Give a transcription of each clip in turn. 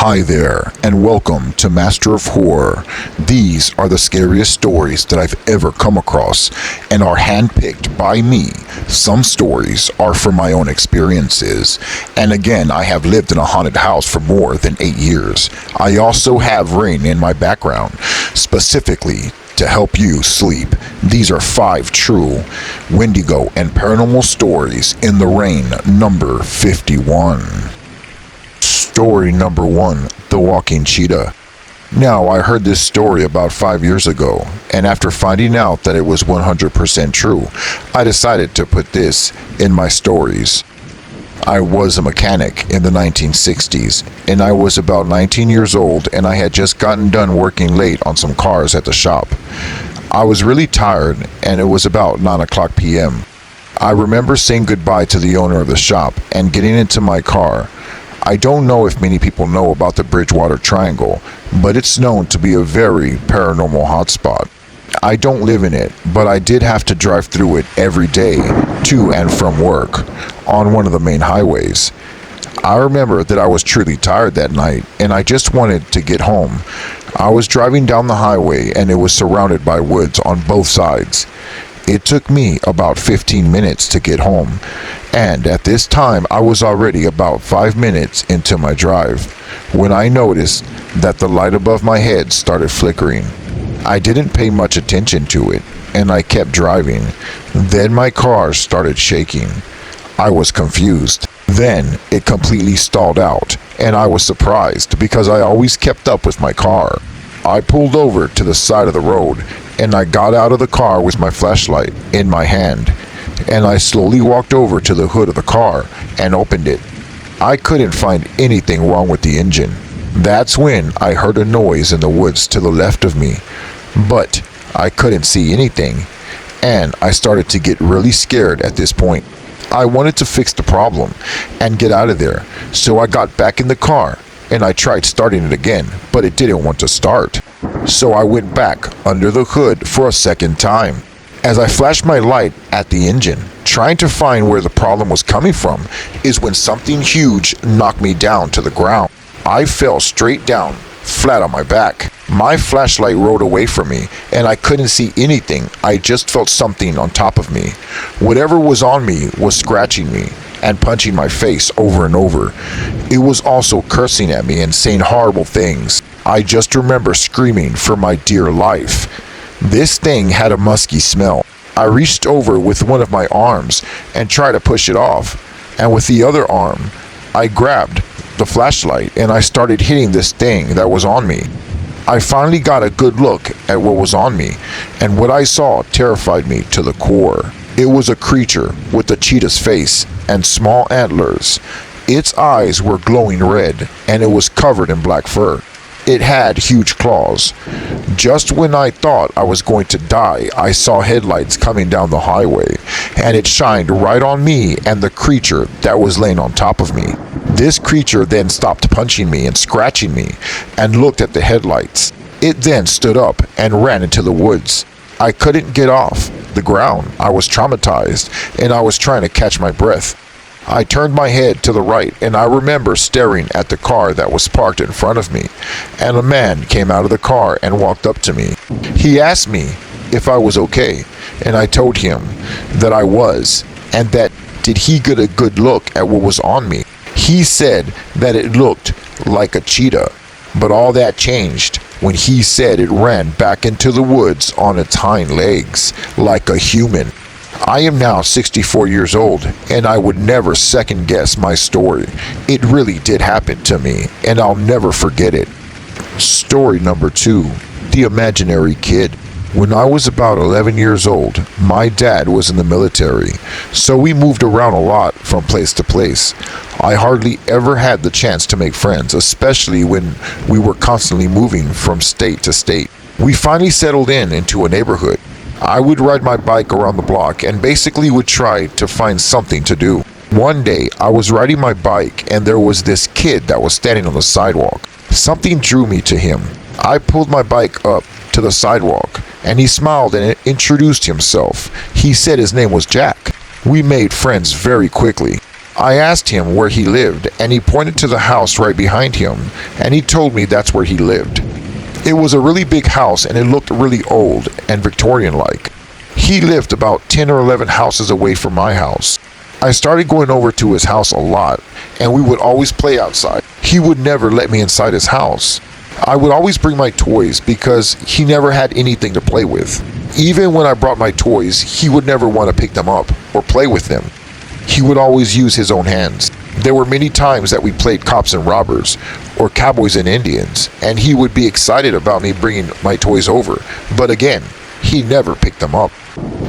Hi there, and welcome to Master of Horror. These are the scariest stories that I've ever come across and are handpicked by me. Some stories are from my own experiences, and again, I have lived in a haunted house for more than 8 years. I also have rain in my background, specifically to help you sleep. These are 5 true Wendigo and paranormal stories in the rain, number 51. Story number 1, The Walking Cheetah. Now, I heard this story about 5 years ago, and after finding out that it was 100% true, I decided to put this in my stories. I was a mechanic in the 1960s, and I was about 19 years old, and I had just gotten done working late on some cars at the shop. I was really tired, and it was about 9 o'clock p.m. I remember saying goodbye to the owner of the shop and getting into my car. I don't know if many people know about the Bridgewater Triangle, but it's known to be a very paranormal hotspot. I don't live in it, but I did have to drive through it every day to and from work on one of the main highways. I remember that I was truly tired that night and I just wanted to get home. I was driving down the highway and it was surrounded by woods on both sides. It took me about 15 minutes to get home, and at this time I was already about 5 minutes into my drive when I noticed that the light above my head started flickering. I didn't pay much attention to it, and I kept driving. Then my car started shaking. I was confused. Then it completely stalled out, and I was surprised because I always kept up with my car. I pulled over to the side of the road, and I got out of the car with my flashlight in my hand, and I slowly walked over to the hood of the car and opened it. I couldn't find anything wrong with the engine. That's when I heard a noise in the woods to the left of me, but I couldn't see anything, and I started to get really scared at this point. I wanted to fix the problem and get out of there, so I got back in the car and I tried starting it again, but it didn't want to start. So I went back under the hood for a second time. As I flashed my light at the engine, trying to find where the problem was coming from, is when something huge knocked me down to the ground. I fell straight down, flat on my back. My flashlight rolled away from me, and I couldn't see anything. I just felt something on top of me. Whatever was on me was scratching me and punching my face over and over. It was also cursing at me and saying horrible things. I just remember screaming for my dear life. This thing had a musky smell. I reached over with one of my arms and tried to push it off, and with the other arm, I grabbed the flashlight and I started hitting this thing that was on me. I finally got a good look at what was on me, and what I saw terrified me to the core. It was a creature with a cheetah's face and small antlers. Its eyes were glowing red, and it was covered in black fur. It had huge claws. Just when I thought I was going to die, I saw headlights coming down the highway, and it shined right on me and the creature that was laying on top of me. This creature then stopped punching me and scratching me and looked at the headlights. It then stood up and ran into the woods. I couldn't get off the ground. I was traumatized, and I was trying to catch my breath. I turned my head to the right, and I remember staring at the car that was parked in front of me, and a man came out of the car and walked up to me. He asked me if I was okay, and I told him that I was, and that did he get a good look at what was on me. He said that it looked like a cheetah, but all that changed when he said it ran back into the woods on its hind legs like a human. I am now 64 years old, and I would never second guess my story. It really did happen to me, and I'll never forget it. Story number 2, The Imaginary Kid. When I was about 11 years old, my dad was in the military, so we moved around a lot from place to place. I hardly ever had the chance to make friends, especially when we were constantly moving from state to state. We finally settled into a neighborhood. I would ride my bike around the block and basically would try to find something to do. One day, I was riding my bike and there was this kid that was standing on the sidewalk. Something drew me to him. I pulled my bike up to the sidewalk and he smiled and introduced himself. He said his name was Jack. We made friends very quickly. I asked him where he lived, and he pointed to the house right behind him, and he told me that's where he lived. It was a really big house, and it looked really old and Victorian-like. He lived about 10 or 11 houses away from my house. I started going over to his house a lot, and we would always play outside. He would never let me inside his house. I would always bring my toys because he never had anything to play with. Even when I brought my toys, he would never want to pick them up or play with them. He would always use his own hands. There were many times that we played cops and robbers or cowboys and Indians, and he would be excited about me bringing my toys over. But again, he never picked them up.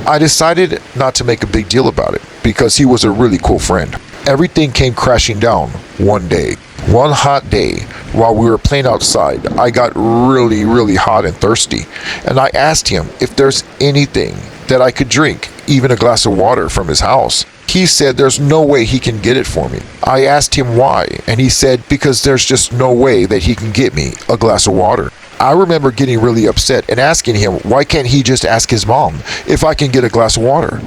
I decided not to make a big deal about it because he was a really cool friend. Everything came crashing down one day. One hot day, while we were playing outside, I got really hot and thirsty, and I asked him if there's anything that I could drink, even a glass of water from his house. He said there's no way he can get it for me. I asked him why, and he said because there's just no way that he can get me a glass of water. I remember getting really upset and asking him why can't he just ask his mom if I can get a glass of water.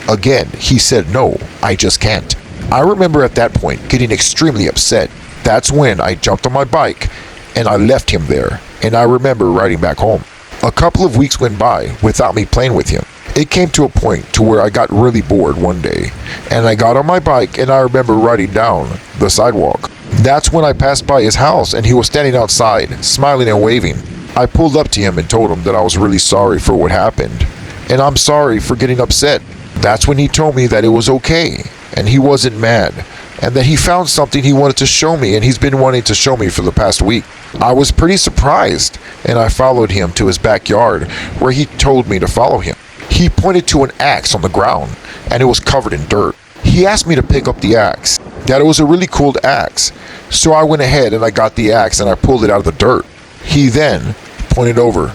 Again, he said no, I just can't. I remember at that point getting extremely upset. That's when I jumped on my bike and I left him there, and I remember riding back home. A couple of weeks went by without me playing with him. It came to a point to where I got really bored one day, and I got on my bike and I remember riding down the sidewalk. That's when I passed by his house and he was standing outside, smiling and waving. I pulled up to him and told him that I was really sorry for what happened, and I'm sorry for getting upset. That's when he told me that it was okay, and he wasn't mad, and that he found something he wanted to show me, and he's been wanting to show me for the past week. I was pretty surprised, and I followed him to his backyard where he told me to follow him. He pointed to an axe on the ground, and it was covered in dirt. He asked me to pick up the axe, that it was a really cool axe. So I went ahead and I got the axe and I pulled it out of the dirt. He then pointed over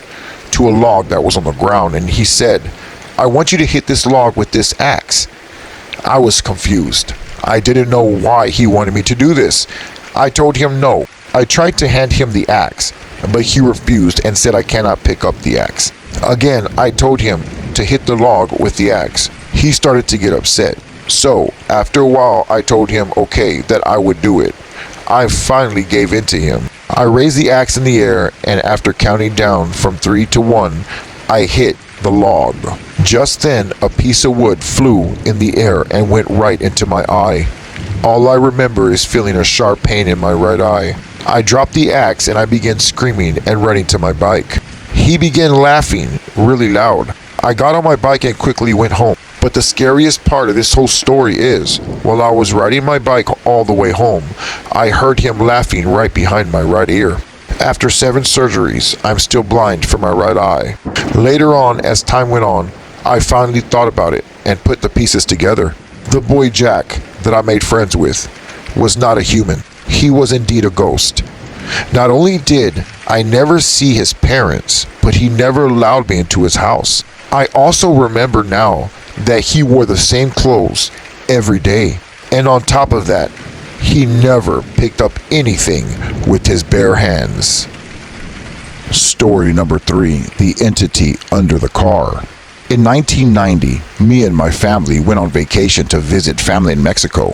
to a log that was on the ground, and he said, "I want you to hit this log with this axe." I was confused. I didn't know why he wanted me to do this. I told him no. I tried to hand him the axe, but he refused and said I cannot pick up the axe. Again, I told him to hit the log with the axe. He started to get upset. So, after a while, I told him okay, that I would do it. I finally gave in to him. I raised the axe in the air, and after counting down from 3 to 1, I hit the log. Just then, a piece of wood flew in the air and went right into my eye. All I remember is feeling a sharp pain in my right eye. I dropped the axe and I began screaming and running to my bike. He began laughing really loud. I got on my bike and quickly went home. But the scariest part of this whole story is, while I was riding my bike all the way home, I heard him laughing right behind my right ear. After 7 surgeries, I'm still blind for my right eye. Later on, as time went on, I finally thought about it and put the pieces together. The boy Jack that I made friends with was not a human. He was indeed a ghost. Not only did I never see his parents, but he never allowed me into his house. I also remember now that he wore the same clothes every day. And on top of that, he never picked up anything with his bare hands. Story number 3, the entity under the car. In 1990, me and my family went on vacation to visit family in Mexico.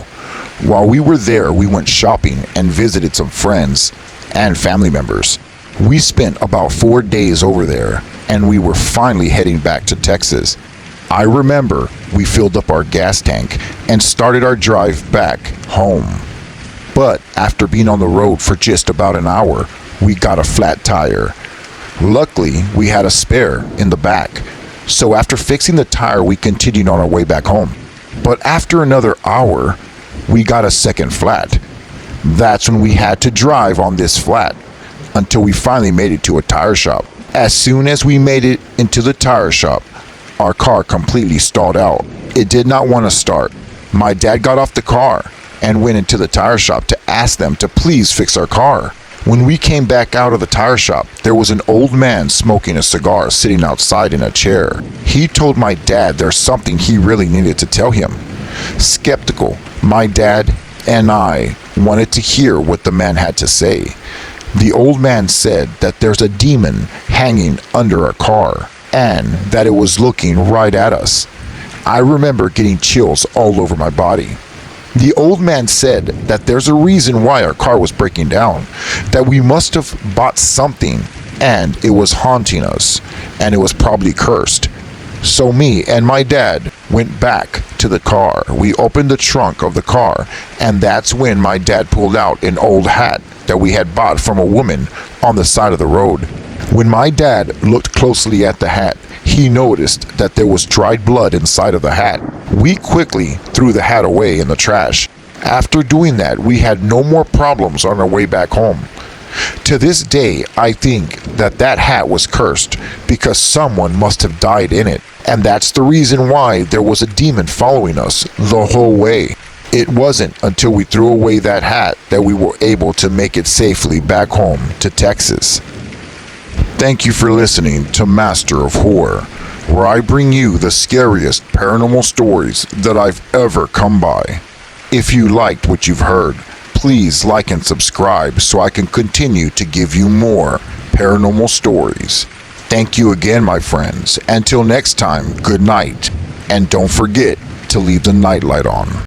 While we were there, we went shopping and visited some friends and family members. We spent about 4 days over there, and we were finally heading back to Texas. I remember we filled up our gas tank and started our drive back home. But after being on the road for just about an hour, we got a flat tire. Luckily, we had a spare in the back. So after fixing the tire, we continued on our way back home. But after another hour, we got a second flat. That's when we had to drive on this flat until we finally made it to a tire shop. As soon as we made it into the tire shop, our car completely stalled out. It did not want to start. My dad got off the car and went into the tire shop to ask them to please fix our car. When we came back out of the tire shop, there was an old man smoking a cigar sitting outside in a chair. He told my dad there's something he really needed to tell him. Skeptical, my dad and I wanted to hear what the man had to say. The old man said that there's a demon hanging under our car, and that it was looking right at us. I remember getting chills all over my body. The old man said that there's a reason why our car was breaking down, that we must have bought something and it was haunting us, and it was probably cursed. So me and my dad went back to the car. We opened the trunk of the car, and that's when my dad pulled out an old hat that we had bought from a woman on the side of the road. When my dad looked closely at the hat, he noticed that there was dried blood inside of the hat. We quickly threw the hat away in the trash. After doing that, we had no more problems on our way back home. To this day, I think that that hat was cursed because someone must have died in it, and that's the reason why there was a demon following us the whole way. It wasn't until we threw away that hat that we were able to make it safely back home to Texas. Thank you for listening to Master of Horror, where I bring you the scariest paranormal stories that I've ever come by. If you liked what you've heard, please like and subscribe so I can continue to give you more paranormal stories. Thank you again, my friends. Until next time, good night. And don't forget to leave the nightlight on.